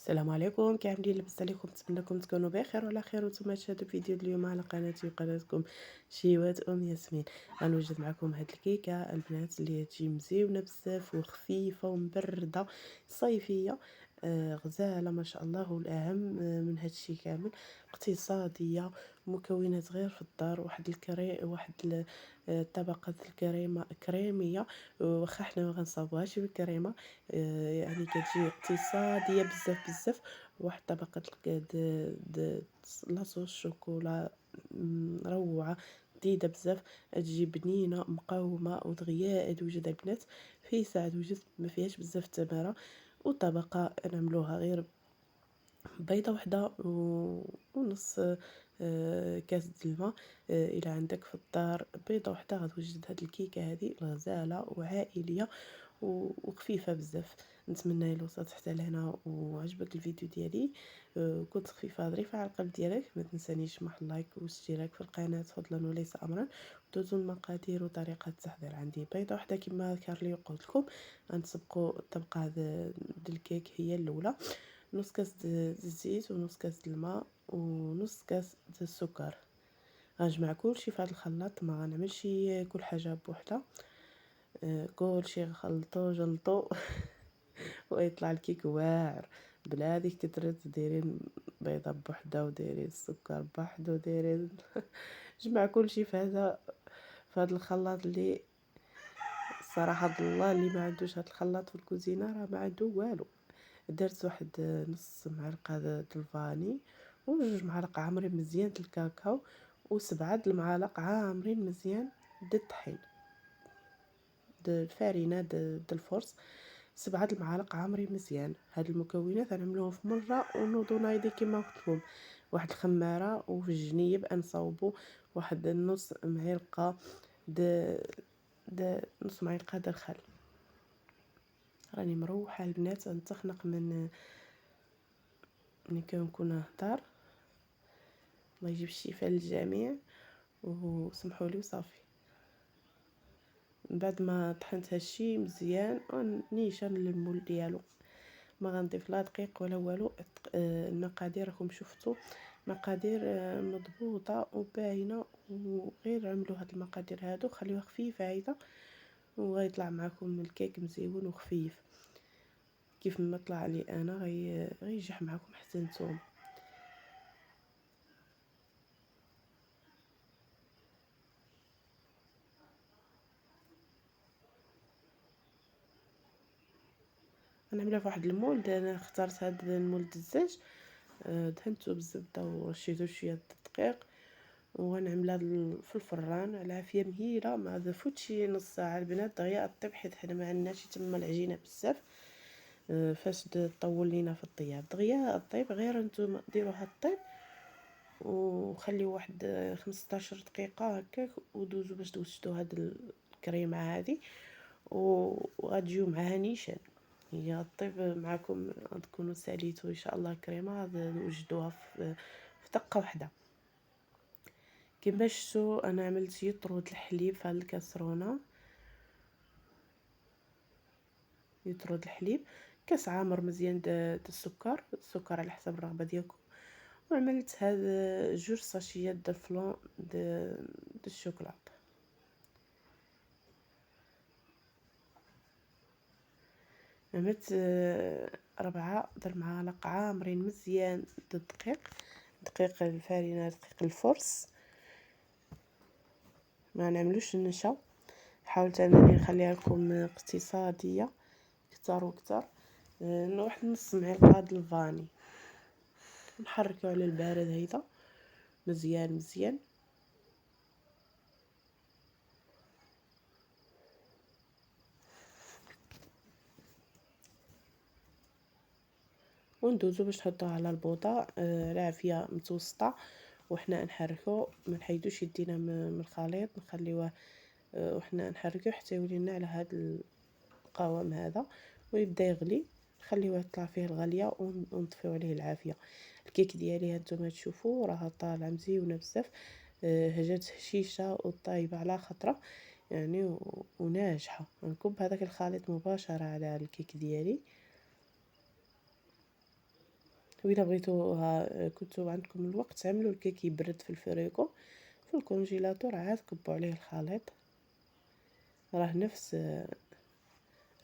السلام عليكم، كي عاملين؟ لاباس عليكم؟ نتمنىكم تكونوا بخير وعلى خير. وانتم تشاهدوا الفيديو اليوم على قناتي وقناتكم شيوات ياسمين. غنوجد معكم هاد الكيكه البنات اللي تجي مزيونه بزاف وخفيفه ومبرده صيفيه. غزاله ما شاء الله. والاهم من هاد الشيء كامل اقتصاديه، مكونات غير في الدار. طبقه الكريمه كريميه، واخا حنا ما غنصاوبوهاش بالكريمه. يعني كتجي اقتصاديه بزاف بزاف. واحد طبقه لاصوص الشوكولا روعه، جديده بزاف. تجي بنينه مقاومه ودغيا توجد البنات في ساعه توجد، ما فيهاش بزاف التماره. وطبقه نعملوها غير بيضه وحده ونص كاس د الماء. الى عندك في الدار بيضه وحده غتوجد هاد الكيكه هذه الغزاله وعائليه وخفيفه بزاف. نتمنى الا وصلت حتى لهنا وعجبك الفيديو ديالي، كنت خفيفه ظريفه على القلب ديالك. ما تنسانيش محل لايك واشتراك في القناه فضلا وليس امرا. دوزوا المقادير وطريقه التحضير. عندي بيضه وحده كما ذكر لي قلت لكم. غنسبقوا الطبقه د الكيك هي الاولى. نص كاس الزيت ونص كاس الماء ونص كاس السكر. غنجمع كلشي في هذا الخلاط، ما غنعملش كل حاجه بوحدها. كلشي غنخلطو جلطو ويطلع الكيك واعر. بلا هذيك كترات دايرين بيضه بوحدها ودايرين السكر بوحدو ودايرين جمع كلشي في هذا الخلاط اللي صراحه الله اللي ما عندوش هذا الخلاط في الكوزينه راه ما عنده والو. درت واحد نص معلقه د الفاني وجوج معالق عامرين مزيان د الكاكاو وسبعة د المعالق عامرين مزيان د الطحين د الفارينه د الفرص. سبعة د المعالق عامرين مزيان. هاد المكونات غنعملوهم في مره ونوضو نايضين كما قلت لكم. واحد الخماره وفي الجنيب نصاوبوا واحد نص معلقه د نص معلقه د الخل. راني مروحه البنات نتخنق من ملي كنكون نهضر. الله يجيب الشفاء للجميع وسمحوا لي وصافي. من بعد ما طحنت هادشي مزيان ونيشان المول ديالو، ما غنضيف لا دقيق ولا والو. المقادير راكم شفتوا مقادير مضبوطه وباينه. وغير عملوا هاد المقادير هادو خليوها خفيفه هيدا وغيطلع معكم الكيك مزيون وخفيف كيف ما طلع لي انا. غينجح معكم حتى نتوما. غنعملها في واحد المولد. انا اخترت هاد المولد الزاج، دهنتو بالزبده ورشيتو شويه الدقيق وغنعملها في الفران على عافيه مهيله. ما ضفوتش شي نص ساعه البنات دغيا طيب، حيت حنا ما عندناش تما العجينه بزاف. فاش طول لينا في الطياب دغيا طيب. غير نتوما ديروها طيب وخليو واحد 15 دقيقه هكاك ودوزو باش توجدوا هاد الكريمه هذه وغتجيو معاها نيشان. هي طيب معكم غتكونوا ساليتوا ان شاء الله الكريمه غنوجدوها في دقه واحده. كما شفتوا انا عملت يطرود الحليب في هذه الكاسرونه. يطرود الحليب كاس عامر مزيان د السكر على حسب الرغبه ديالكم. وعملت هاد جوج ساشيات د الفلون د الشوكولاط. عملت 4 د المعالق عامرين مزيان د دقيق الفارينه دقيق الفرص. ما نعملوش النشا. حاولت انني نخليها لكم اقتصاديه كتر وكتر. واحد نص معلقه د الفاني نحركو على البارد هيدا مزيان مزيان. وندوزو باش نحطوها على البوطه العافيه متوسطه وحنا نحركو. ما نحيدوش يدينا من الخليط، نخليوه وحنا نحركو حتى يولي لنا على هذا القوام هذا ويبدا يغلي. نخليوه يطلع فيه الغليه ونطفيو عليه العافيه. الكيك ديالي هانتوما تشوفوا راها طالعه مزيونه بزاف. جات هشيشه وطايبه على خطره يعني وناجحه. نكب هذاك الخليط مباشره على الكيك ديالي. وإلا بغيتوها كنتو عندكم الوقت تعملوا الكيك يبرد في الفريكو في الكونجيلاتور، عاد كبوا عليه الخليط. راه نفس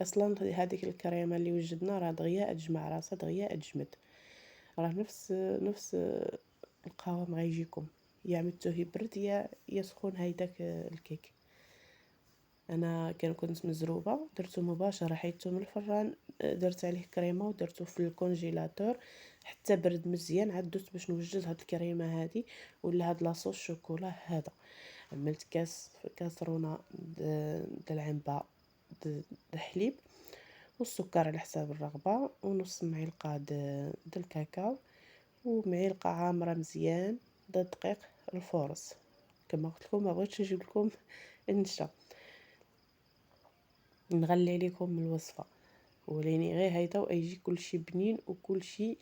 اصلا هذيك الكريمه اللي وجدنا راه دغيا تجمع راسها دغيا تجمد، راه نفس القوام غيجيكم، يا عملتوه يبرد يا سخون هيداك الكيك. انا كنت مزروبه درتو مباشره، حيدتو من الفران، درت عليه كريمه ودرتو في الكونجيلاتور حتى برد مزيان، عاد دوزت باش نوجد هاد الكريمه هادي ولا هاد لاصوص الشوكولا هذا. عملت كاسرونه د العنبه د الحليب والسكر على حساب الرغبه، ونص معلقه د الكاكاو، ومعلقه عامره مزيان د الدقيق الفورص. كما قلت لكم ما بغيتش نجيب لكم النشا نغلي عليكم الوصفه، وليني غير هيدا ويجي كلشي بنين وكلشي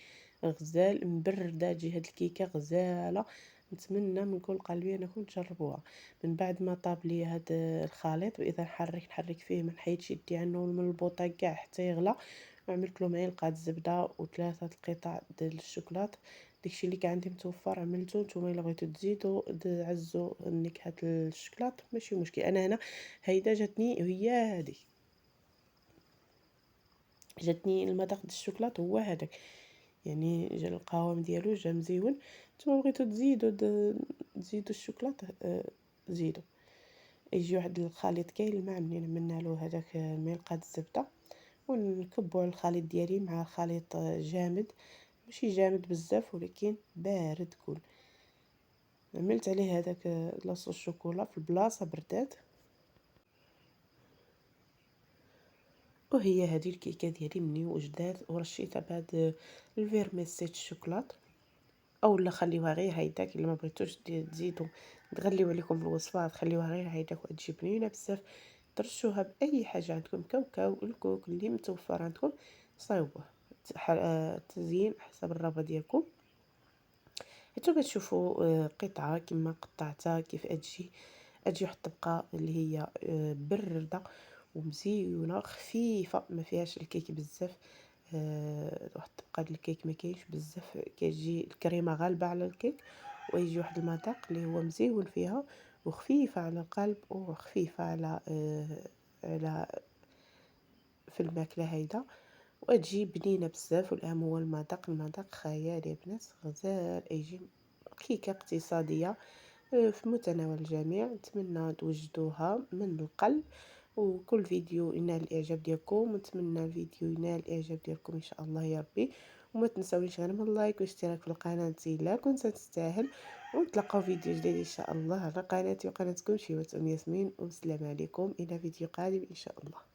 غزال مبرده، تجي هاد الكيكه غزاله. نتمنى من كل قلبي انكم تجربوها. من بعد ما طاب لي هاد الخليط واذا نحرك فيه ما نحيدش يدي عنه من البوطه كاع حتى يغلى، وعملت له معلقه زبده وثلاثه القطع ديال الشوكولات. داكشي اللي كان عندي متوفر عملته. نتوما الا بغيتو تزيدوا تعزوا نكهه الشوكولات ماشي مشكل. انا هنا هيدا جاتني هي هذه، جاتني المذاق د الشوكولات هو هذاك، يعني جا القوام ديالو جا مزيون. نتوما بغيتو تزيدوا الشوكولات زيدوا. يجي واحد الخليط كيلمع منين عملنا له هذاك معلقه الزبده، ونكبوا الخليط ديالي مع خليط جامد، ماشي جامد بزاف ولكن بارد كون. عملت عليه هذاك لاصوص الشوكولا في البلاصه بردات، وهي هذه الكيكه ديالي مني وجدات. ورشيتها بهاد الفيرميسيت الشوكولات، او لا خليوها غير هيداك. الا ما بغيتوش تزيدوا تغليو عليكم الوصفه خليوها غير هيداك وتجي بنينه بزاف. ترشوها باي حاجه عندكم، كاوكاو الكوك اللي متوفر عندكم صايبوه. تزيين حسب الرغبه ديالكم. نتوما تشوفوا قطعه كما قطعتها كيف اجي واحد الطبقه اللي هي برده ومزيونه خفيفه ما فيهاش الكيك بزاف. واحد الطبقه ديال الكيك ما كاينش بزاف، كتجي الكريمه غالبه على الكيك، ويجي واحد المذاق اللي هو مزيون فيها وخفيفه على القلب وخفيفه على في الماكله هيدا، وتجي بنينه بزاف. والاهم هو المذاق خيالي يا بنات، غزال. يجي كيكه اقتصاديه في متناول الجميع. نتمنى توجدوها من القلب، وكل فيديو ينال الاعجاب ديالكم، ونتمنى الفيديو ينال الاعجاب ديالكم ان شاء الله يا ربي. وما تنساونيش غير من اللايك والاشتراك في القناه الا كنت تستاهل. ونتلاقاو فيديو جديد ان شاء الله على قناتي وقناتكم شيماء ياسمين. والسلام عليكم الى فيديو قادم ان شاء الله.